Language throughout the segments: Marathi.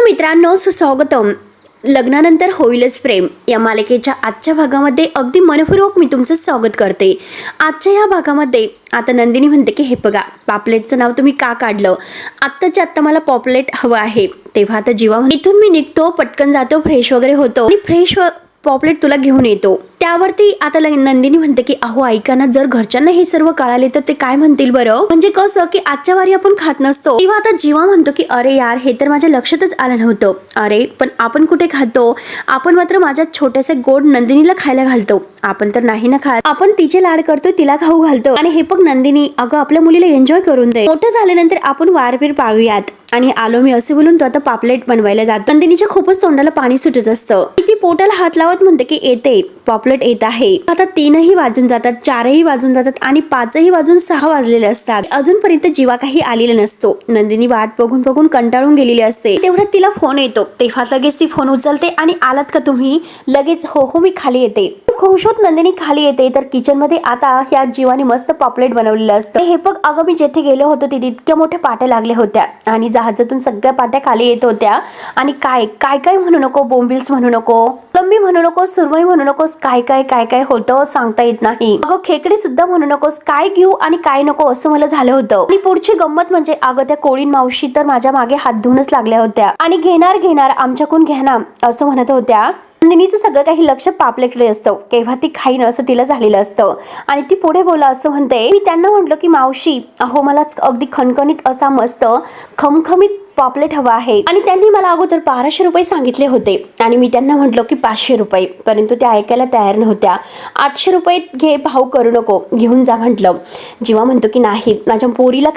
मित्रांनो, सुस्वागतम. लग्नानंतर होईलच प्रेम या मालिकेच्या आजच्या भागामध्ये अगदी मनपूर्वक मी तुमचं स्वागत करते. आजच्या या भागामध्ये आता नंदिनी म्हणते की हे बघा, पापलेटचं नाव तुम्ही का काढलं? आत्ताच्या आत्ता मला पॉपलेट हवं आहे. तेव्हा आता जीवा इथून मी निघतो, पटकन जातो, फ्रेश वगैरे होतो आणि फ्रेश पॉपलेट तुला घेऊन येतो. त्यावरती आता नंदिनी म्हणते की अहो ऐका ना, जर घरच्यांना हे सर्व कळाले तर ते काय म्हणतील बरं? म्हणजे कसं की आजच्या वारी आपण खात नसतो. तेव्हा आता जीवा म्हणतो की अरे यार, हे तर माझ्या लक्षातच आलं नव्हतं. अरे पण आपण कुठे खातो? आपण मात्र माझ्या छोट्याशा गोड नंदिनीला खायला घालतो. आपण तर नाही ना खात. आपण तिचे लाड करतो, तिला खाऊ घालतो. आणि हे पण नंदिनी, अगं आपल्या मुलीला एन्जॉय करून दे. मोठं झाल्यानंतर आपण वारपीर पाळूयात. आणि आलो मी असे बोलून तो आता पापलेट बनवायला जातो. नंदिनीच्या खूपच तोंडाला पाणी सुटत असतं. ती पोटाला हात लावत म्हणते की येते, पॉपलेट येत आहे. आता 3ही वाजून जातात, 4ही वाजून जातात आणि 5ही वाजून 6 वाजलेले असतात. अजूनपर्यंत जीवा काही आलेला नसतो. नंदिनी वाट बघून बघून कंटाळून गेलेली असते. तेवढ्यात तिला फोन येतो. तेव्हा लगेच ती फोन उचलते आणि आलात का तुम्ही? लगेच हो मी खाली येते. खुश होत नंदिनी खाली येते तर किचन मध्ये आता ह्या जीवाने मस्त पॉपलेट बनवलेलं असतं. हे बघ अगं, मी जेथे गेलो होतो तिथे इतक्या मोठ्या पाट्या लागल्या होत्या आणि जहाजातून सगळ्या पाट्या खाली येत होत्या. आणि काय काय काय म्हणू नको, बोंबिल्स म्हणू नको, लंबी म्हणू नकोस, सुरमई म्हणू नकोस, काय काय काय काय होतं सांगता येत नाही. अगं खेकडे सुद्धा म्हणू नकोस, काय घेऊ आणि काय नको असं मला झालं होतं. आणि पुढची गंमत म्हणजे अगं त्या कोळीन मावशी तर माझ्या मागे हात धुवूनच लागल्या होत्या आणि घेणार आमच्याकडून घेणार असं म्हणत होत्या. नंदिनीचं सगळं काही लक्ष पापलेटकडे असतं. केव्हा ती खाईन असं तिला झालेलं असतं. आणि ती पुढे बोला असं म्हणते, मी त्यांना म्हटलं की मावशी अहो, मला अगदी खणखणीत असा मस्त खमखमीत पॉपलेट हवा आहे. आणि त्यांनी मला अगोदर 1200 रुपये सांगितले होते आणि मी त्यांना म्हटलं की 500 रुपये, परंतु त्या ऐकायला तयार नव्हत्या. 800 रुपये घे, भाव करू नको, घेऊन जा म्हटलं. जीवा म्हणतो की नाही, माझ्या पोरीला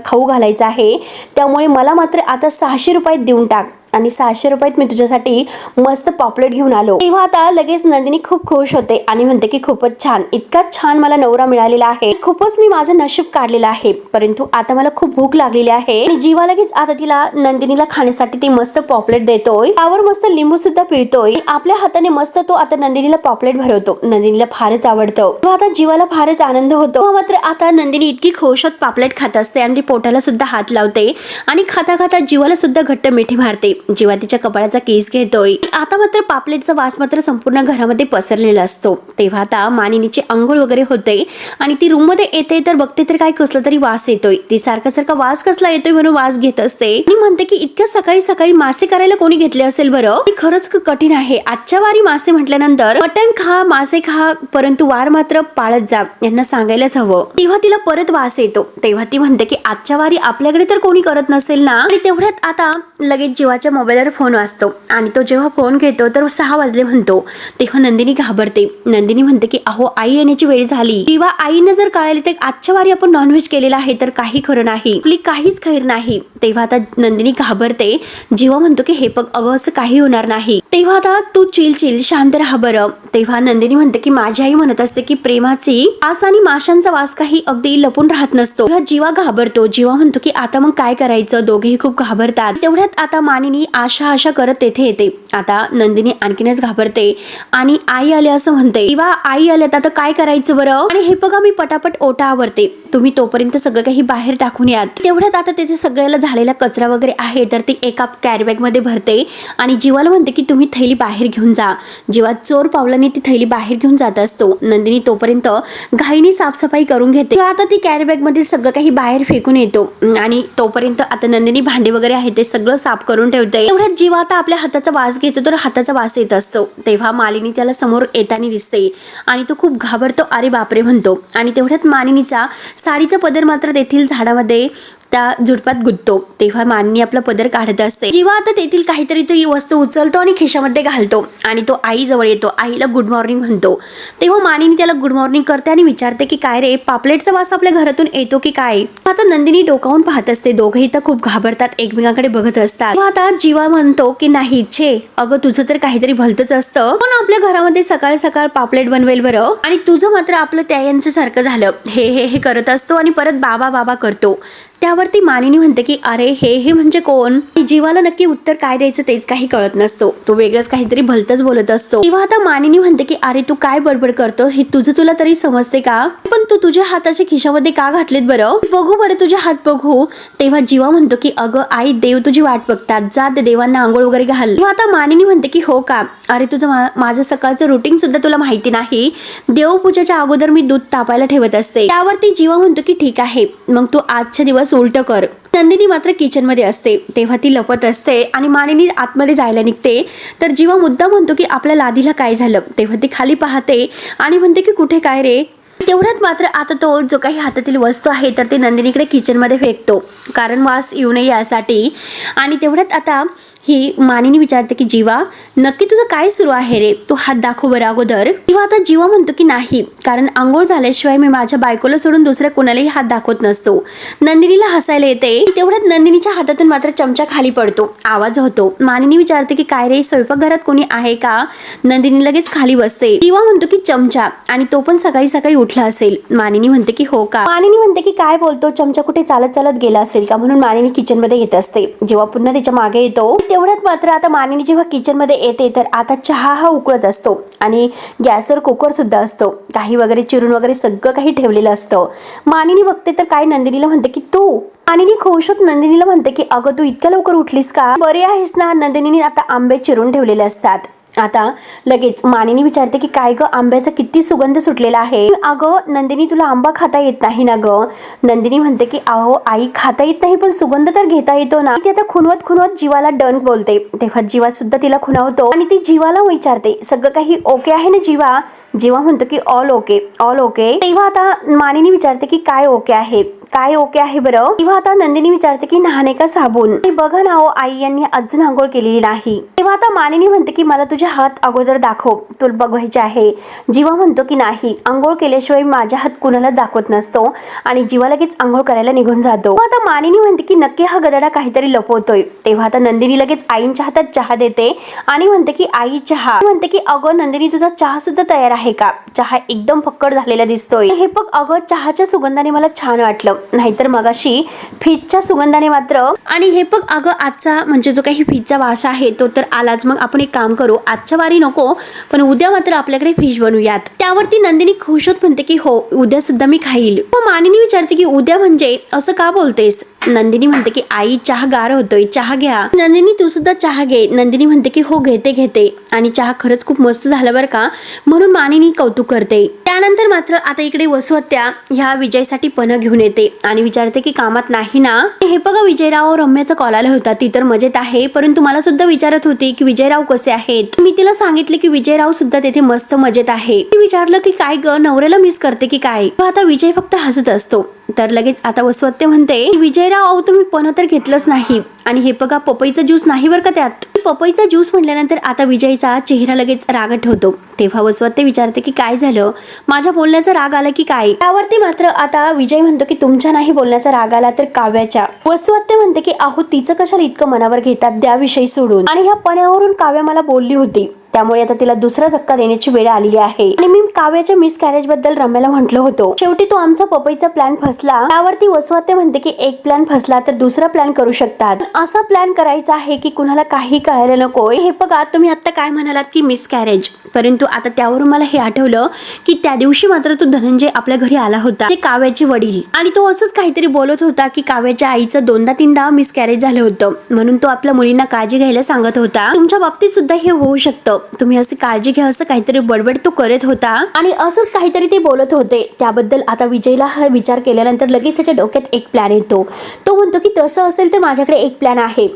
खाऊ घालायचं आहे, त्यामुळे मला मात्र आता 600 रुपयात देऊन टाक. आणि 600 रुपयात मी तुझ्यासाठी मस्त पॉपलेट घेऊन आलो. तेव्हा आता लगेच नंदिनी खूप खुश होते आणि म्हणते की खूपच छान, इतका छान मला नवरा मिळालेला आहे, खूपच मी माझं नशीब काढलेलं आहे. परंतु आता मला खूप भूक लागलेली आहे. आणि जीवा लगेच आता तिला नंदिनीला खाण्यासाठी ती मस्त पॉपलेट देतोय. त्यावर मस्त लिंबू सुद्धा पिळतोय. आपल्या हाताने मस्त तो आता नंदिनीला पॉपलेट भरवतो. नंदिनीला फारच आवडतं. आता जीवाला फारच आनंद होतो. मात्र आता नंदिनी इतकी खुश होत पॉपलेट खात असते आणि पोटाला सुद्धा हात लावते आणि खाता खाता जीवाला सुद्धा घट्ट मिठी मारते. जीवा तिच्या कपाळाचा केस घेतोय. आता मात्र पापलेटचा वास मात्र संपूर्ण घरामध्ये पसरलेला असतो. तेव्हा आता मानिनीचे अंघोळ वगैरे होते आणि ती रूम मध्ये येते तर बघते तर काय कसला तरी वास येतोय. ती सारखा वास कसला येतोय म्हणून वास घेत असते आणि म्हणते की इतक्या सकाळी सकाळी मासे करायला कोणी घेतले असेल बरं? खरंच कठीण आहे. आजच्या वारी मासे म्हटल्यानंतर मटण खा, मासे खा, परंतु वार मात्र पाळत जा, यांना सांगायलाच हवं. तेव्हा तिला परत वास येतो. तेव्हा ती म्हणते की आजच्या वारी आपल्याकडे तर कोणी करत नसेल ना. आणि तेवढ्यात आता लगेच जीवाच्या मोबाईलवर फोन वाजतो आणि तो जेव्हा फोन घेतो तर 6 वाजले म्हणतो. तेव्हा नंदिनी घाबरते. नंदिनी म्हणते की अहो, आई येण्याची वेळ झाली. किंवा आईनं जर कळाले तर आजच्या वारी आपण नॉनव्हेज केलेला आहे तर काही खरं नाही, आपली काहीच खैर नाही. तेव्हा आता नंदिनी घाबरते. जीवा म्हणतो की हे बघ अगं, असं काही होणार नाही. तेव्हा आता तू चिल शांत राहा बरं. तेव्हा नंदिनी म्हणते की माझी आई म्हणत असते की प्रेमाची आस आणि माशांचा वास काही अगदी लपून राहत नसतो. तेव्हा जीवा घाबरतो. जीवा म्हणतो की आता मग काय करायचं? दोघेही खूप घाबरतात. तेवढ्यात आता मानिनी आशा करत तेथे येते. आता नंदिनी आणखीनच घाबरते आणि आई आले असं म्हणते. किंवा आई आल्यात, आता काय करायचं बरं? आणि हे बघा, मी पटापट ओटा आवरते, तुम्ही तोपर्यंत सगळं काही बाहेर टाकून यात. तेवढ्यात आता तिथे सगळ्याला झालेला कचरा वगैरे आहे तर ती एका कॅरी बॅग मध्ये भरते आणि जीवाला म्हणते की तुम्ही थैली बाहेर घेऊन जा. जीवा चोर पावलांनी ती थैली बाहेर घेऊन जात असतो. नंदिनी तोपर्यंत घाईने साफसफाई करून घेते. आता ती कॅरी बॅग मध्ये सगळं काही बाहेर फेकून येतो आणि तोपर्यंत आता नंदिनी भांडे वगैरे आहे ते सगळं साफ करून ठेवते. एवढ्यात जीवा आता आपल्या हाताचा वास घेतो तर हाताचा वास येत असतो. तेव्हा मालिनी त्याला समोर येताना दिसते आणि तो खूप घाबरतो. अरे बापरे म्हणतो. आणि तेवढ्यात मानिनीचा साडीचा पदर मात्र तेथील झाडामध्ये त्या झुडपात गुंततो. तेव्हा मानिनी आपला पदर काढत असते. जीवा आता तेथील काहीतरी ती वस्तू उचलतो आणि खिशामध्ये घालतो आणि तो आई जवळ येतो. आईला गुड मॉर्निंग म्हणतो. तेव्हा मानिनी त्याला गुड मॉर्निंग करते आणि विचारते की काय रे, पापलेटचा वास आपल्या घरातून येतो की काय? आता नंदिनी डोकावून पाहत असते. दोघेही तर खूप घाबरतात, एकमेकांकडे बघत असतात. आता जीवा म्हणतो की नाही छे, अगं तुझं तर काहीतरी भलतच असतं. पण आपल्या घरामध्ये सकाळ सकाळ पापलेट बनवेल बरं? आणि तुझं मात्र आपलं त्या यांचं सारखं झालं. हे करत असतो आणि परत बाबा करतो. त्यावरती मानिनी म्हणते की अरे हे म्हणजे कोण. जीवाला नक्की उत्तर काय द्यायचं तेच काही कळत नसतो. तो वेगळंच काहीतरी भलतच बोलत असतो. तेव्हा आता मानिनी म्हणते की अरे तू काय बडबड करतो, हे तुला तरी समजते का, पण तू तुझ्या हाताच्या खिशामध्ये का घातलेत बरं, बघू बरं तुझे हात बघू. तेव्हा जीवा म्हणतो की अगं आई, देव तुझी वाट बघतात, जा ते देवांना आंघोळ वगैरे घाल. तेव्हा आता मानिनी म्हणते की हो का, अरे तुझं माझं सकाळचं रुटीन सुद्धा तुला माहिती नाही, देवपूजेच्या अगोदर मी दूध तापायला ठेवत असते. त्यावरती जीवा म्हणतो की ठीक आहे, मग तू आजच्या दिवस उलट कर. नंदिनी मात्र किचन मध्ये असते. तेव्हा ती लपत असते आणि मानिनी आतमध्ये जायला निघते. तर जीवा मुद्दा म्हणतो की आपल्या लादीला काय झालं. तेव्हा ती खाली पाहते आणि म्हणते की कुठे काय रे. तेवढ्यात मात्र आता तो जो काही हातातील वस्तू आहे तर ते नंदिनीकडे किचन मध्ये फेकतो, कारण वास येऊ नये यासाठी. आणि तेवढ्यात आता ही मानिनी विचारते की जीवा, नक्की तुझं काय सुरू आहे रे, तू हात दाखव बरं अगोदर. तेव्हा आता जीवा म्हणतो की नाही, कारण आंघोळ झाल्याशिवाय मी माझ्या बायकोला सोडून दुसऱ्या कोणालाही हात दाखवत नसतो. नंदिनीला हसायला येते. तेवढ्यात नंदिनीच्या हातातून मात्र चमचा खाली पडतो, आवाज होतो. मानिनी विचारते की काय रे, स्वयंपाकघरात कोणी आहे का. नंदिनी लगेच खाली बसते. जीवा म्हणतो की चमचा, आणि तो पण सकाळी सकाळी उठला असेल. मानिनी म्हणते की हो का. मानिनी म्हणते की काय बोलतो, चमचा कुठे चालत चालत गेला असेल का, म्हणून मानिनी किचन मध्ये येत असते. जेव्हा पुन्हा तिच्या मागे येतो. तेवढ्यात मात्र आता मानिनी जेव्हा किचन मध्ये येते तर आता चहा हा उकळत असतो आणि गॅसवर कुकर सुद्धा असतो. काही वगैरे चिरून वगैरे सगळं काही ठेवलेलं असतं. मानिनी बघते तर काय नंदिनीला म्हणते की तू. मानिनी खुश होत नंदिनीला म्हणते की अगं तू इतक्या लवकर उठलीस का, बरी आहेस ना. नंदिनीने आता आंबे चिरून ठेवलेले असतात. आता लगेच मानिनी विचारते की काय ग, आंब्याचा किती सुगंध सुटलेला आहे. अगं नंदिनी, तुला आंबा खाता येत नाही ना ग. नंदिनी म्हणते की अहो आई, खाता येत नाही पण सुगंध तर घेता येतो ना. ती आता खुनवत जीवाला डन बोलते. तेव्हा जीवा सुद्धा तिला खुणावतो आणि ती जीवाला विचारते सगळं काही ओके आहे ना जीवा. जीवा म्हणतो की ऑल ओके ऑल ओके. तेव्हा आता मानिनी विचारते की काय ओके आहे, काय ओके आहे बरं. तेव्हा आता नंदिनी विचारते की नहाणे का साबून. बघा ना हो आई, यांनी अजून आंघोळ केलेली नाही. तेव्हा आता मानिनी म्हणते की मला तुझे हात अगोदर दाखव, तुला बघायचे आहे. जीवा म्हणतो की नाही, आंघोळ केल्याशिवाय माझ्या हात कुणाला दाखवत नसतो. आणि जीवा लगेच आंघोळ करायला निघून जातो. आता मानिनी म्हणते की नक्की हा गदडा काहीतरी लपवतोय. तेव्हा आता नंदिनी लगेच आईंच्या हातात चहा देते आणि म्हणते की आई चहा. म्हणते की अगं नंदिनी, तुझा चहा सुद्धा तयार आहे का. चहा एकदम फक्कड झालेला दिसतोय. हे बघ अगं, चहाच्या सुगंधाने मला छान वाटलं, नाहीतर मगाशी फिशच्या सुगंधाने मात्र. आणि हे बघ अगं, आजचा म्हणजे जो काही फिशचा वास आहे तो तर आलाच. मग आपण एक काम करू, आजच्या वारी नको, पण उद्या मात्र आपल्याकडे फिश बनवूयात. त्यावरती नंदिनी खुश होत म्हणते की हो, उद्या सुद्धा मी खाईल. मग मानिनी विचारते की उद्या म्हणजे असं का बोलतेस. नंदिनी म्हणते की आई, चहा गार होतोय, चहा घ्या. नंदिनी, तू सुद्धा चहा घे. नंदिनी म्हणते की हो घेते. आणि चहा खरंच खूप मस्त झाला बरं का, म्हणून मानिनी कौतुक करते. त्यानंतर मात्र आता इकडे वसुहत्या ह्या विजयसाठी पणं घेऊन येते आणि विचारते की कामात नाही ना. हे बघा विजयराव, रम्याचा कॉल आला होता, ती तर मजेत आहे, परंतु मला सुद्धा विचारत होती की विजयराव कसे आहेत. मी तिला सांगितले की विजयराव सुद्धा तेथे मस्त मजेत आहे. मी विचारलं की काय ग, नवऱ्याला मिस करते की काय. आता विजय फक्त हसत असतो. तर लगेच आता वसुहत्या म्हणते विजयराव, अहो तुम्ही पणं तर घेतलंच नाही, आणि हे बघा पपईचा ज्यूस नाही बरं का त्यात. पपईचा ज्यूस म्हटल्यानंतर आता विजयचा चेहरा लगेच रागट होतो. तेव्हा वसुहत्या विचारते की काय झालं, माझ्या बोलण्याचा राग आला की काय. त्यावरती मात्र आता विजय म्हणतो की तुमच्या नाही बोलण्याचा राग आला तर काव्याच्या. वसुहत्या म्हणते की अहो तिचं कशाला इतकं मनावर घेतात, त्या विषयी सोडून. आणि ह्या पण्यावरून काव्या मला बोलली होती, त्यामुळे आता तिला दुसरा धक्का देण्याची वेळ आलेली आहे. आणि मी काव्याच्या मिस कॅरेज बद्दल रम्याला म्हटलं होतं, शेवटी तो आमचा पपईचा प्लॅन फसला. त्यावरती वसुहत्या म्हणते की एक प्लॅन फसला तर दुसरा प्लॅन करू शकतात. असा प्लॅन करायचा आहे की कुणाला काही कळायला नकोय. हे बघा, तुम्ही आता काय म्हणालात की मिस कॅरेज, परंतु आता त्यावरून मला हे आठवलं की त्या दिवशी मात्र तो धनंजय आपल्या घरी आला होता, ते काव्याचे वडील. आणि तो असंच काहीतरी बोलत होता की काव्याच्या आईचं 2-3दा मिस कॅरेज झालं होतं, म्हणून तो आपल्या मुलींना काळजी घ्यायला सांगत होता. तुमच्या बाबतीत सुद्धा हे होऊ शकतं, तुम्ही असे काळजी घ्या, असं काहीतरी बडबड तो करत होता. आणि असंच काहीतरी ते बोलत होते. त्याबद्दल आता विजयला हा विचार केल्यानंतर लगेच त्याच्या डोक्यात एक प्लॅन येतो. तो म्हणतो की तसं असेल तर माझ्याकडे एक प्लॅन आहे.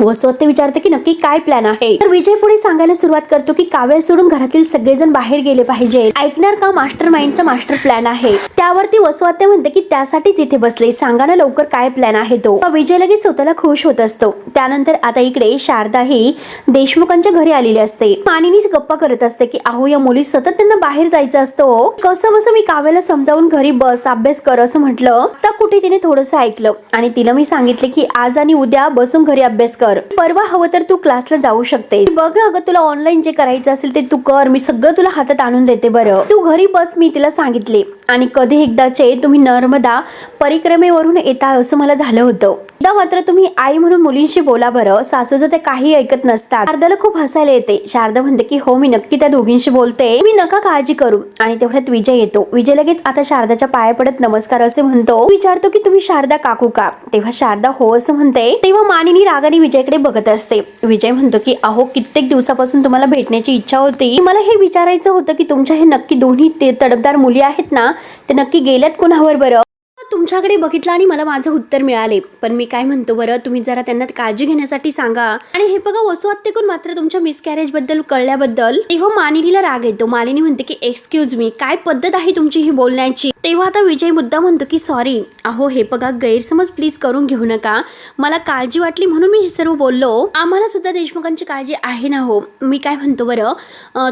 वसुहत्या विचारते की नक्की काय प्लॅन आहे. तर विजय पुढे सांगायला सुरुवात करतो की काव्य सोडून घरातील सगळेजण बाहेर गेले पाहिजे. ऐकणार का, मास्टर माइंडचा मास्टर प्लॅन आहे. त्यावरती वसुहत्या म्हणते की त्यासाठीच इथे बसले, सांगा ना लवकर काय प्लॅन आहे तो. विजय लगेच स्वतःला खुश होत असतो. त्यानंतर आता इकडे शारदा ही देशमुखांच्या घरी आलेली असते. मानिनीच गप्पा करत असते की अहो या मुली सतत त्यांना बाहेर जायचं असतं, कसं बसं मी काव्याला समजावून घरी बस, अभ्यास कर असं म्हटलं तर कुठे तिने थोडंसं ऐकलं आणि तिला मी सांगितले की आज आणि उद्या बसून घरी अभ्यास कर, परवा हवं तर तू क्लासला जाऊ शकते. बघ अगं, तुला ऑनलाईन जे करायचं असेल ते तू कर, मी सगळं तुला हातात आणून देते, बरं तू घरी बस, मी तिला सांगितले. आणि कधी एकदाचे तुम्ही नर्मदा परिक्रमेवरून येता असं मला झालं होतं. एकदा मात्र तुम्ही आई म्हणून मुलींशी बोला बरं, सासूचं ते काही ऐकत नसतात. शारदाला खूप हसायला येते. शारदा म्हणते की हो मी नक्की त्या दोघींशी बोलते, मी नका काळजी करू. आणि तेवढ्यात विजय येतो. विजय लगेच आता शारदाच्या पाया पडत नमस्कार असे म्हणतो. विचारतो की तुम्ही शारदा काकू का? तेव्हा शारदा हो असं म्हणते. तेव्हा मानिनी रागाने विजयकडे बघत असते. विजय म्हणतो की अहो कित्येक दिवसापासून तुम्हाला भेटण्याची इच्छा होती. मला हे विचारायचं होतं की तुमच्या हे नक्की दोन्ही ते तडफदार मुली आहेत ना, ते नक्की गेल्यात कोणावर बरं? तुमच्याकडे बघितलं आणि मला माझं उत्तर मिळाले. पण मी काय म्हणतो बरं, तुम्ही जरा त्यांना काळजी घेण्यासाठी सांगा. आणि हे बघा वसू आत्तेकून मात्र तुमच्या मिसकॅरेज बद्दल कळल्याबद्दल तेव्हा मानिनीला राग येतो. मानिनी म्हणते की एक्सक्यूज मी, काय पद्धत आहे तुमची ही बोलण्याची? तेव्हा आता विजय मुद्दा म्हणतो की सॉरी, अहो हे बघा गैरसमज प्लीज करून घेऊ नका, मला काळजी वाटली म्हणून मी हे सर्व बोललो. आम्हाला सुद्धा देशमुखांची काळजी आहे ना हो. मी काय म्हणतो बरं,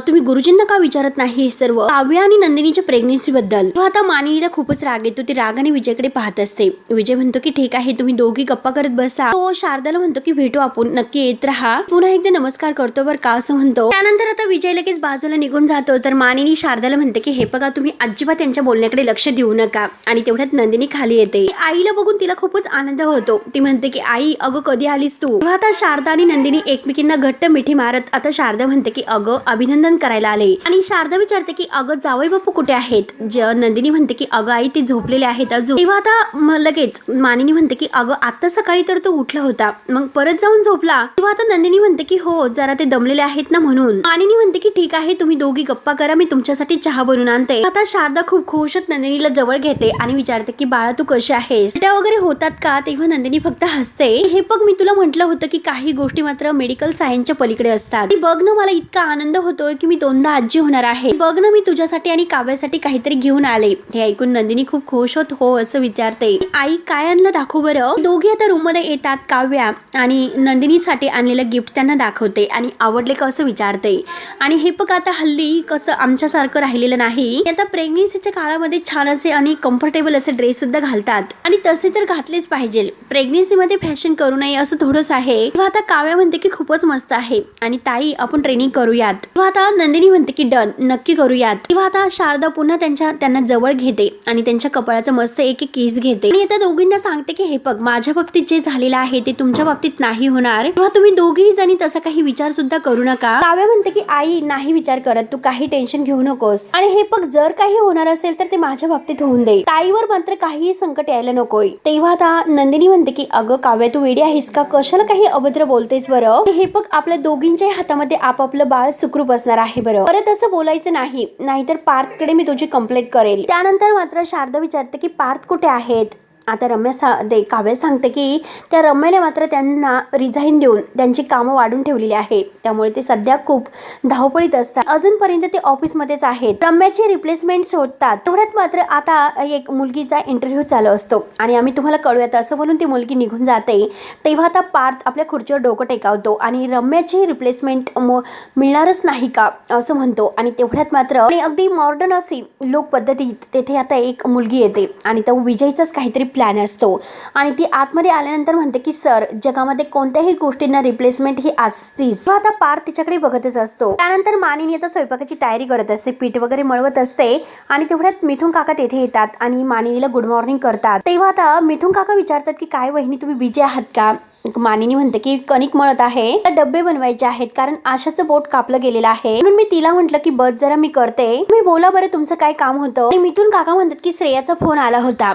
तुम्ही गुरुजींना का विचारत नाही हे सर्व काव्या आणि नंदिनीच्या प्रेग्नेन्सी बद्दल? आता मानिनीला खूपच राग येतो. ती रागाने विजयकडे पाहत असते. विजय म्हणतो की ठीक आहे तुम्ही दोघी गप्पा करत बसा. तो शारदाला म्हणतो की भेटू आपण, नक्की येत राहा. पुन्हा एकदा नमस्कार करतो बरं का असं म्हणतो. त्यानंतर आता विजय लगेच बाजूला निघून जातो. तर मानिनी शारदाला म्हणते की हे बघा तुम्ही अजिबात त्यांच्या बोलण्याकडे लक्ष देऊ नका. आणि तेवढ्यात नंदिनी खाली येते. आईला बघून तिला खूपच आनंद होतो. ती म्हणते की आई अगं कधी आलीस तू? तेव्हा आता शारदा आणि नंदिनी एकमेकींना घट्ट मिठी मारत आता शारदा म्हणते की अगं अभिनंदन करायला आले. आणि शारदा विचारते की अगं जावई बापू कुठे आहेत? नंदिनी म्हणते की अगं आई ते झोपलेले आहेत अजून. तेव्हा आता लगेच मानिनी म्हणते की अगं आता सकाळी तर तो उठला होता, मग परत जाऊन झोपला. तेव्हा आता नंदिनी म्हणते की हो जरा ते दमलेले आहेत ना म्हणून. मानिनी म्हणते की ठीक आहे तुम्ही दोघी गप्पा करा, मी तुमच्यासाठी चहा बनवून आणते. आता शारदा खूप खुश होत नंदिनीला जवळ घेते आणि विचारते की बाळा तू कशी आहेस? त्या वगैरे होतात का? तेव्हा नंदिनी फक्त हसते. हे बघ मी तुला म्हटलं होतं की काही गोष्टी मात्र मेडिकल सायन्सच्या पलीकडे असतात. बघ ना मला इतका आनंद होतोय की मी दोनदा आजी होणार आहे. बघ ना मी तुझ्यासाठी आणि काव्यासाठी काहीतरी घेऊन आले. हे ऐकून नंदिनी खूप खुश होत हो असं विचारते. आई काय आणलं दाखव बरं. दोघे आता रूम मध्ये येतात. काव्या आणि नंदिनीसाठी आणलेलं गिफ्ट त्यांना दाखवते आणि आवडले का असं विचारते. आणि हे बघ आता हल्ली कसं आमच्यासारखं राहिलेलं नाही, आता प्रेग्नेन्सीच्या काळामध्ये छान असे आणि कम्फर्टेबल असे ड्रेस सुद्धा घालतात आणि तसे तर घातलेच पाहिजे. प्रेग्नेन्सी मध्ये फॅशन करू नये असं थोडंच आहे. तेव्हा आता काव्या म्हणते की खूपच मस्त आहे आणि ताई आपण ट्रेनिंग करूयात. तेव्हा आता नंदिनी म्हणते की डन नक्की करूयात. तेव्हा आता शारदा पुन्हा त्यांना जवळ घेते आणि त्यांच्या कपाळाचं मस्त एक किस घेते आणि आता दोघींना सांगते की हे बघ माझ्या बाबतीत जे झालेलं आहे ते तुमच्या बाबतीत नाही होणार. तेव्हा तुम्ही दोघेही जणी तसा काही विचार सुद्धा करू नका. काव्या म्हणते की आई नाही विचार करत, तू काही टेन्शन घेऊ नकोस आणि हे बघ जर काही होणार असेल तर ते माझ्या बाबतीत होऊन दे, ताईवर मात्र काहीही संकट यायला नकोय. तेव्हा आता नंदिनी म्हणते की अगं काव्या तू वेडी आहेस का? कशाला काही अभद्र बोलतेस बरं? हे बघ आपल्या दोघींच्या हातामध्ये आपापलं बाळ सुखरूप असणार आहे बरं. परत असं बोलायचं नाही, नाहीतर पार्थकडे मी तुझी कंप्लेंट करेल. त्यानंतर मात्र शारदा विचारते की पार्थ कुठे आहेत? आता काव्या सांगते की त्या रम्याने मात्र त्यांना रिझाईन देऊन त्यांची कामं वाढून ठेवलेली आहे, त्यामुळे ते सध्या खूप धावपळीत असतात. अजूनपर्यंत ते ऑफिसमध्येच आहेत. रम्याची रिप्लेसमेंट शोधतात. तेवढ्यात मात्र आता एक मुलगीचा इंटरव्ह्यू चालू असतो आणि आम्ही तुम्हाला कळूयात असं बोलून ती मुलगी निघून जाते. तेव्हा आता पार्थ आपल्या खुर्चीवर डोकं टेकावतो आणि रम्याची रिप्लेसमेंट मिळणारच नाही का असं म्हणतो. आणि तेवढ्यात मात्र आणि अगदी मॉडर्न अशी लोक पद्धतीत तेथे आता एक मुलगी येते आणि तो विजयचाच काहीतरी प्लॅन असतो आणि ती आतमध्ये आल्यानंतर म्हणते की सर जगामध्ये कोणत्याही गोष्टींना रिप्लेसमेंट ही असतीच. आता पार्थ तिच्याकडे बघतच असतो. त्यानंतर मानिनी आता स्वयंपाकाची तयारी करत असते, पीठ वगैरे मळवत असते आणि तेवढ्यात मिथुन काका तेथे येतात आणि मानिनीला गुड मॉर्निंग करतात. तेव्हा आता मिथुन काका विचारतात की काय वहिनी तुम्ही बिझी आहात का? मानिनी म्हणते की कणिक मळत आहे, डब्बे बनवायचे आहेत कारण आशाचं बोट कापलं गेलेलं आहे, म्हणून मी तिला म्हटलं की बस जरा मी करते, तुम्ही बोला बरं तुमचं काय काम होतं. मिथुन काका म्हणतात की श्रेयाचा फोन आला होता.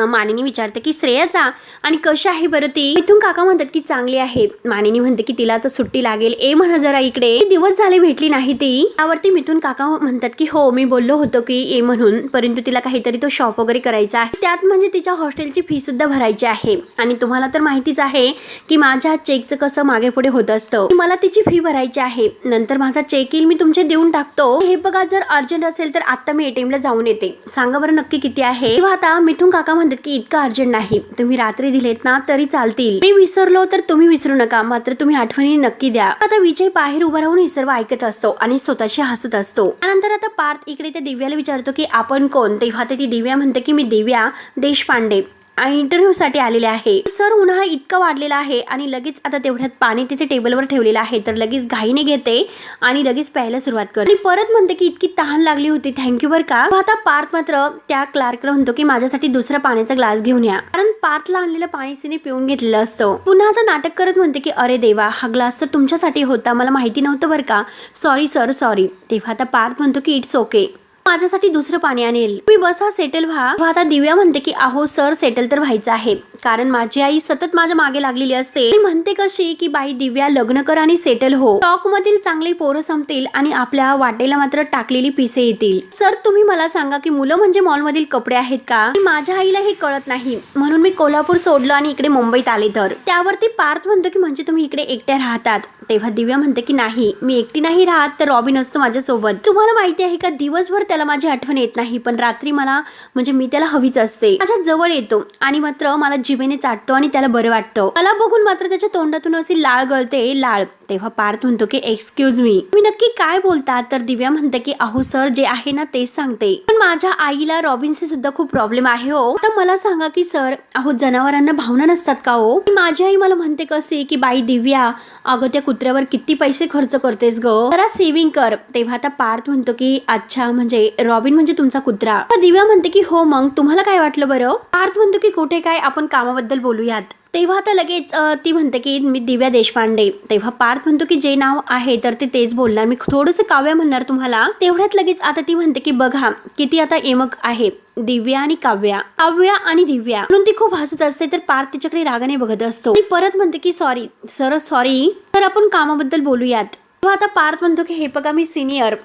मानिनी विचारते की श्रेयाचा आणि कशी आहे बरं ती? मिथुन काका म्हणतात की चांगली आहे. मानिनी म्हणते की तिला तर सुट्टी लागेल, ए म्हणा जरा इकडे, दिवस झाले भेटली नाही ती. त्यावरती मिथुन काका म्हणतात की हो मी बोललो होतो की ए म्हणून, परंतु तिला काहीतरी तो शॉप वगैरे करायचा आहे, त्यात म्हणजे तिच्या हॉस्टेलची फी सुद्धा भरायची आहे आणि तुम्हाला तर माहितीच आहे की माझ्या चेकचं कसं मागे पुढे होत असतं, मला तिची फी भरायची आहे, नंतर माझा चेक येईल मी तुमचे देऊन टाकतो. हे बघा जर अर्जंट असेल तर आता मी ATM ला जाऊन येते, सांगा बरं नक्की किती आहे. तेव्हा आता मिथुन काका म्हणतात की इतका अर्जंट नाही, तुम्ही रात्री दिलेत ना तरी चालतील, मी विसरलो तर तुम्ही विसरू नका, मात्र तुम्ही आठवणी नक्की द्या. आता विजय बाहेर उभा राहून हे सर्व ऐकत असतो आणि स्वतःशी हसत असतो. त्यानंतर आता पार्थ इकडे त्या दिव्याला विचारतो की आपण कोण? तेव्हा ती दिव्या म्हणते की मी दिव्या देशपांडे. इंटरव्ह्यूसाठी आलेले आहे. सर उन्हाळा इतका वाढलेला आहे आणि लगेच आता तेवढ्यात पाणी तिथे टेबलवर ठेवलेलं आहे, तर लगेच घाईने घेते आणि लगेच प्यायला सुरुवात करते आणि परत म्हणते की इतकी तहान लागली होती, थँक्यू बरं का. आता पार्थ मात्र त्या क्लार्कला म्हणतो की माझ्यासाठी दुसरा पाण्याचा ग्लास घेऊन या, कारण पार्थला आणलेलं पाणी तिने पिऊन घेतलेलं असतं. पुन्हा आता नाटक करत म्हणते की अरे देवा, हा ग्लास तर तुमच्यासाठी होता, मला माहिती नव्हतं बरं का, सॉरी सर सॉरी. तेव्हा आता पार्थ म्हणतो की इट्स ओके, माझ्यासाठी दुसरं पाणी आणेल, मी बसा सेटल व्हा. आता दिव्या म्हणते की अहो सर सेटल तर व्हायचं आहे, कारण माझी आई सतत माझ्या मागे लागलेली असते. म्हणते कशी की बाई दिव्या लग्न कर आणि सेटल हो, स्टॉक मधील चांगली पोरं संपतील आणि आपल्या वाटेला मात्र टाकलेली पिसे येतील. सर तुम्ही मला सांगा की मुलं म्हणजे मॉल मधील कपडे आहेत का? माझ्या आईला हे कळत नाही, म्हणून मी कोल्हापूर सोडलं आणि इकडे मुंबईत आले. तर त्यावरती पार्थ म्हणतो की म्हणजे तुम्ही इकडे एकट्या राहतात? तेव्हा दिव्या म्हणते की नाही, मी एकटी नाही राहत, तर रॉबिन असतो माझ्यासोबत. तुम्हाला माहिती आहे का, दिवसभर त्याला माझी आठवण येत नाही, पण रात्री मला म्हणजे मी त्याला हवीच असते. माझ्या जवळ येतो आणि मात्र मला जिभेने चाटतो आणि त्याला बरं वाटतं. मला बघून मात्र त्याच्या तोंडातून अशी लाळ गळते, लाळ. तेव्हा पार्थ म्हणतो की एक्सक्यूज मी, मी नक्की काय बोलतात? तर दिव्या म्हणते की अहो सर जे आहे ना तेच सांगते, पण माझ्या आईला रॉबिनशी सुद्धा खूप प्रॉब्लेम आहे हो. आता मला सांगा की सर, अहो जनावरांना भावना नसतात का हो? माझी आई मला म्हणते कशी की बाई दिव्या, अगं त्या कुत्र्यावर किती पैसे खर्च करतेस ग, जरा सेव्हिंग कर. तेव्हा आता पार्थ म्हणतो की अच्छा, म्हणजे रॉबिन म्हणजे तुमचा कुत्रा? दिव्या म्हणते की हो, मग तुम्हाला काय वाटलं बरं? पार्थ म्हणतो की कुठे काय, आपण कामाबद्दल बोलूयात. तेव्हा आता लगेच ती म्हणते की मी दिव्या देशपांडे. तेव्हा पार्थ म्हणतो की जे नाव आहे तर ते तेच बोलणार, मी थोडंसं काव्या म्हणणार तुम्हाला. तेवढ्यात लगेच आता ती म्हणते की बघा किती आता एमक आहे, दिव्या आणि काव्या, काव्या आणि दिव्या, म्हणून ती खूप हसत असते. तर पार्थ तिच्याकडे रागाने बघत असतो आणि परत म्हणते की सॉरी सर सॉरी, तर आपण कामाबद्दल बोलूयात. तेव्हा आता पार्थ म्हणतो की हे बघा, मी सिनियर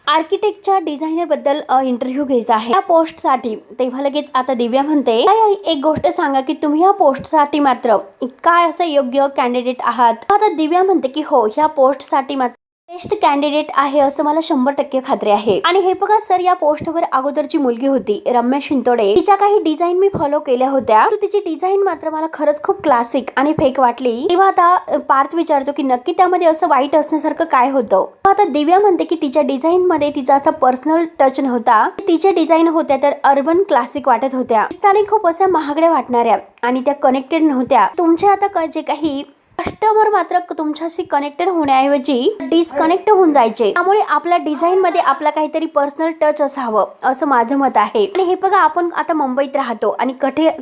आर्किटेक्टच्या डिझायनर बद्दल इंटरव्ह्यू घ्यायचा आहे या पोस्टसाठी. तेव्हा लगेच आता दिव्या म्हणते एक गोष्ट सांगा की तुम्ही या पोस्टसाठी मात्र काय असं योग्य कॅन्डिडेट आहात? आता दिव्या म्हणते की हो, ह्या पोस्टसाठी मात्र बेस्ट कॅन्डिडेट आहे असं मला 100% खात्री आहे. आणि हे बघा सर, या पोस्टवर अगोदरची मुलगी होती रम्या शिंतोडे, तिच्या काही डिझाईन मी फॉलो केल्या होत्या, तिची डिझाईन मात्र मला खरंच खूप क्लासिक आणि फेक वाटली. तेव्हा आता पार्थ विचारतो की नक्की त्यामध्ये असं वाईट असण्यासारखं काय होतं? आता दिव्या म्हणते की तिच्या डिझाईन मध्ये तिचा असा पर्सनल टच नव्हता, तिच्या डिझाईन होत्या तर अर्बन क्लासिक वाटत होत्या, दिसताना खूप अशा महागड्या वाटणाऱ्या आणि त्या कनेक्टेड नव्हत्या. तुमच्या आता जे काही कस्टमर मात्र तुमच्याशी कनेक्टेड होण्याऐवजी डिस्कनेक्ट होऊन जायचे. त्यामुळे आपल्या डिझाईन मध्ये आपला काहीतरी पर्सनल टच असावं असं माझं मत आहे. आणि हे बघा, आपण आता मुंबईत राहतो आणि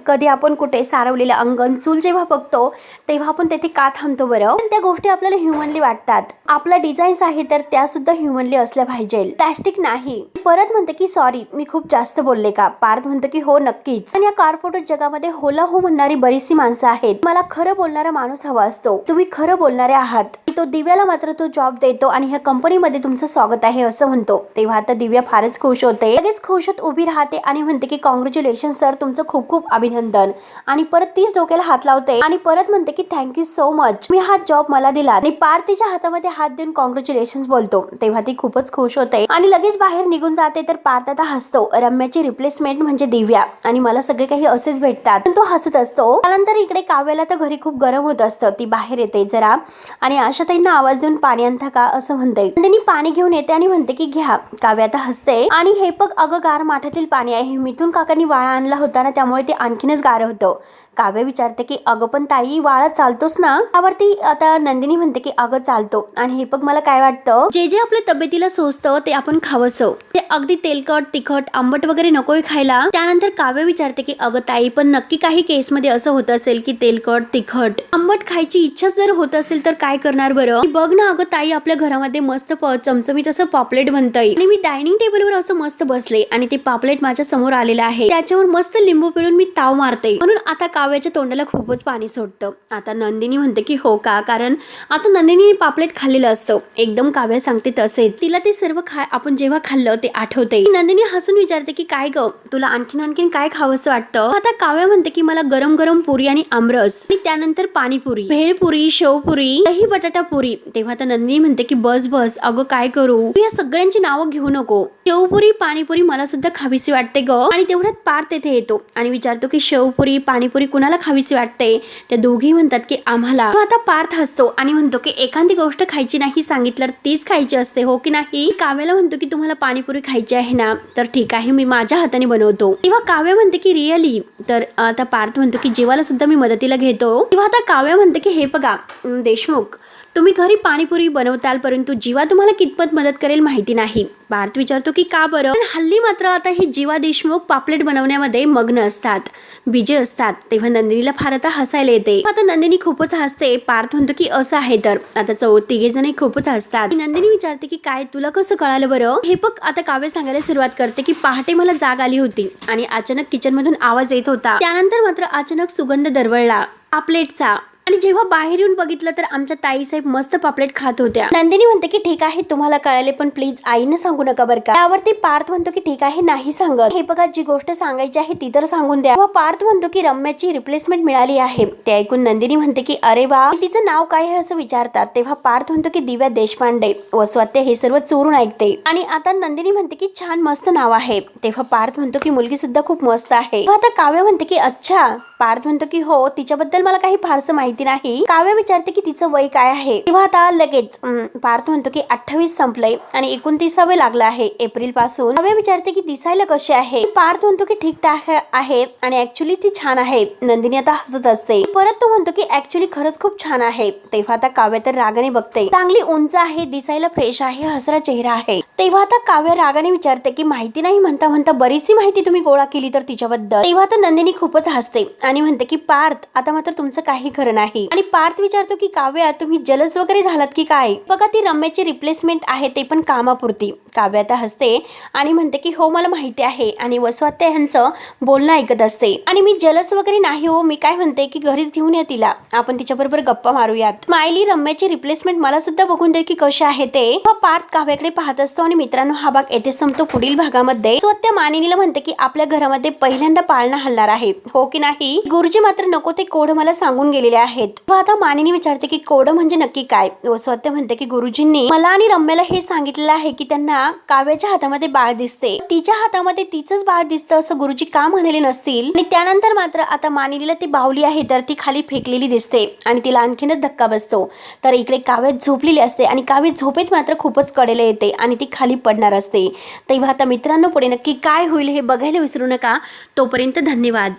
कधी आपण कुठे सारवलेलं अंगण चूल जेव्हा बघतो तेव्हा आपण तेथे का थांबतो बरं? त्या गोष्टी आपल्याला ह्युमनली वाटतात. आपल्या डिझाईन्स आहे तर त्या सुद्धा ह्युमनली असल्या पाहिजे, प्लॅस्टिक नाही. परत म्हणते की सॉरी, मी खूप जास्त बोलले का? पार्थ म्हणतो की हो नक्कीच, आणि या कॉर्पोरेट जगामध्ये होला हो म्हणणारी बरीचशी माणसं आहेत, मला खरं बोलणारा माणूस हवा असतो. तुम्ही खरं बोलणारे आहात. तो दिव्याला मात्र तो जॉब देतो आणि ह्या कंपनीमध्ये तुमचं स्वागत आहे असं म्हणतो. तेव्हा आता दिव्या फारच खुश होते, लगेच खुश होत उभी राहते आणि म्हणते की कॉंग्रॅच्युलेशन सर, तुमचं खूप खूप अभिनंदन. आणि परत तीच डोक्याला हात लावते आणि परत म्हणते की थँक्यू सो मच, मी हा जॉब मला दिला. आणि पार्थिच्या हातामध्ये हात देऊन कॉंग्रॅच्युलेशन बोलतो. तेव्हा ती खूपच खुश होते आणि लगेच बाहेर निघून जाते. तर पार्थ आता हसतो, रम्याची रिप्लेसमेंट म्हणजे दिव्या आणि मला सगळे काही असेच भेटतात, पण तो हसत असतो. त्यानंतर इकडे काव्याला तर घरी खूप गरम होत असतं, ती बाहेर येते जरा आणि आशाताईंना आवाज देऊन पाणी आणता का असं म्हणते. त्यांनी पाणी घेऊन येते आणि म्हणते की घ्या. काव्या आता हसते आणि हे बघ अगं, गार माठातील पाणी आहे, मिथून काकांनी वाळा आणला होता ना, त्यामुळे ते आणखीनच गार होतं. काव्या विचारते की अगं पण ताई, वाळा चालतोस ना? त्यावरती आता नंदिनी म्हणते की अगं चालतो, आणि हे बघ मला काय वाटतं, जे जे आपल्या तब्येतीला सोसतं ते आपण खावंसं, ते अगदी तेलकट तिखट आंबट वगैरे नकोय खायला. त्यानंतर काव्य विचारते की अगं ताई, पण नक्की काही केसमध्ये असं होत असेल की तेलकट तिखट आंबट खायची इच्छा जर होत असेल तर काय करणार बरं? बघ ना अगं ताई, आपल्या घरामध्ये मस्त चमचमीत असं पॉपलेट बनतंय आणि मी डायनिंग टेबलवर असं मस्त बसले आणि ते पॉपलेट माझ्या समोर आलेलं आहे, त्याच्यावर मस्त लिंबू पिळून मी ताव मारते. म्हणून आता काव्याच्या तोंडाला खूपच पाणी सुटतं. आता नंदिनी म्हणते की हो का, कारण आता नंदिनीने पापलेट खाल्लेलं असतं. एकदम काव्या सांगते तसेच, तिला ते सर्व आपण जेव्हा खाल्लं ते आठवते. नंदिनी हसून विचारते की काय ग, तुला आणखीन काय खावंसं वाटतं? आता काव्या म्हणते की मला गरम गरम पुरी आणि आमरस, आणि त्यानंतर पाणीपुरी, भेळपुरी, शेवपुरी, दही बटाटा पुरी. तेव्हा आता नंदिनी म्हणते की बस बस अगं, काय करू, या सगळ्यांची नावं घेऊ नको, शेवपुरी पाणीपुरी मला सुद्धा खावीशी वाटते ग. आणि तेवढ्यात पार्थ तेथे येतो आणि विचारतो की शेवपुरी पाणीपुरी कुणाला खावीशी वाटते. ते दोघेही म्हणतात की आम्हाला. आता पार्थ हसतो आणि म्हणतो की एखादी गोष्ट खायची नाही सांगितलं तीच खायची असते, हो की नाही. काव्याला म्हणतो की तुम्हाला पाणीपुरी खायची आहे ना, तर ठीक आहे मी माझ्या हाताने बनवतो. तेव्हा काव्य म्हणते की रिअली. तर आता पार्थ म्हणतो की जेवायला सुद्धा मी मदतीला घेतो. तेव्हा आता काव्य म्हणते की हे बघा देशमुख, तुम्ही घरी पाणीपुरी बनवताल परंतु जीवा तुम्हाला कितपत मदत करेल माहिती नाही. पार्थ विचारतो की का बरं. हल्ली मात्र आता हे जीवा देशमुख पापलेट बनवण्यामध्ये मग्न असतात, बिजी असतात. तेव्हा नंदिनीला फार आता हसायला येते. आता नंदिनी खूपच हसते. पार्थ म्हणतो की असं आहे तर आता तिघे जण खूपच हसतात. नंदिनी विचारते की काय तुला कसं कळालं बरं. हे बघ आता काव्य सांगायला सुरुवात करते की पहाटे मला जाग आली होती आणि अचानक किचन मधून आवाज येत होता. त्यानंतर मात्र अचानक सुगंध दरवळला पापलेटचा आणि जेव्हा बाहेर येऊन बघितलं तर आमच्या ताईसाहेब मस्त पापलेट खात होत्या. नंदिनी म्हणते की ठीक आहे तुम्हाला कळाले पण प्लीज आईनं सांगू नका बरं का. त्यावरती पार्थ म्हणतो की ठीक आहे नाही सांगत. हे बघा जी गोष्ट सांगायची आहे ती तर सांगून द्या. पार्थ म्हणतो की रम्याची रिप्लेसमेंट मिळाली आहे. ते ऐकून नंदिनी म्हणते की अरे वा, तिचं नाव काय आहे असं विचारतात. तेव्हा पार्थ म्हणतो की दिव्या देशपांडे. व स्वात्या हे सर्व चोरून ऐकते आणि आता नंदिनी म्हणते की छान मस्त नाव आहे. तेव्हा पार्थ म्हणतो की मुलगी सुद्धा खूप मस्त आहे. आता काव्य म्हणते की अच्छा. पार्थ म्हणतो की हो तिच्याबद्दल मला काही फारसं माहिती नाही. काव्य विचारते की तिचं वय काय आहे. तेव्हा आता लगेच पार्थ म्हणतो की 28 संपलंय आणि 29वे लागलं आहे एप्रिल पासून. काव्य विचारते की दिसायला कशी आहे. पार्थ म्हणतो की ठीकठाक आहे आणि ऍक्च्युली ती छान आहे. नंदिनी आता हसत असते. परत तो म्हणतो की ऍक्च्युली खरंच खूप छान आहे. तेव्हा आता काव्य तर रागाने बघते. चांगली उंच आहे, दिसायला फ्रेश आहे, हसरा चेहरा आहे. तेव्हा आता काव्य रागाने विचारते की माहिती नाही म्हणता म्हणता बरीचशी माहिती तुम्ही गोळा केली तर तिच्याबद्दल. तेव्हा आता नंदिनी खूपच हसते आणि म्हणते की पार्थ आता मात्र तुमचं काही खरं नाही. आणि पार्थ विचारतो की काव्या तुम्ही जलस वगैरे झालात की काय. बघा ती रम्याची रिप्लेसमेंट आहे ते पण कामापुरती. काव्य आता हसते आणि म्हणते की हो मला माहिती आहे आणि वसवात्या यांचं बोलणं ऐकत असते आणि मी जलस वगैरे नाही हो. मी काय म्हणते की घरीच घेऊन या तिला, आपण तिच्याबरोबर गप्पा मारूयात. मायली रम्याची रिप्लेसमेंट मला सुद्धा बघून दे की कशी आहे ते. पार्थ काव्याकडे पाहत असतो आणि मित्रांनो हा भाग येथे संपतो. पुढील भागामध्ये वसवात्या मानिनीला म्हणते की आपल्या घरामध्ये पहिल्यांदा पाळणा हलणार आहे, हो की नाही. गुरुजी मात्र नको ते कोड मला सांगून गेलेले आहेत. आता मानिनी विचारते की कोड म्हणजे नक्की काय. वसवात्या म्हणते की गुरुजींनी मला आणि रम्याला हे सांगितलेलं आहे की त्यांना काव्याच्या हातामध्ये बाळ दिसते, तिच्या हातामध्ये तिचंच बाळ दिसतं असं गुरुजी का म्हणाले नसतील. आणि त्यानंतर मात्र आता मानिनीला ती बाहुली आहे तर ती खाली फेकलेली दिसते आणि तिला आणखीनच धक्का बसतो. तर इकडे काव्य झोपलेली असते आणि काव्य झोपेत मात्र खूपच कडेला येते आणि ती खाली पडणार असते. तेव्हा आता मित्रांनो पुढे नक्की काय होईल हे बघायला विसरू नका. तोपर्यंत धन्यवाद.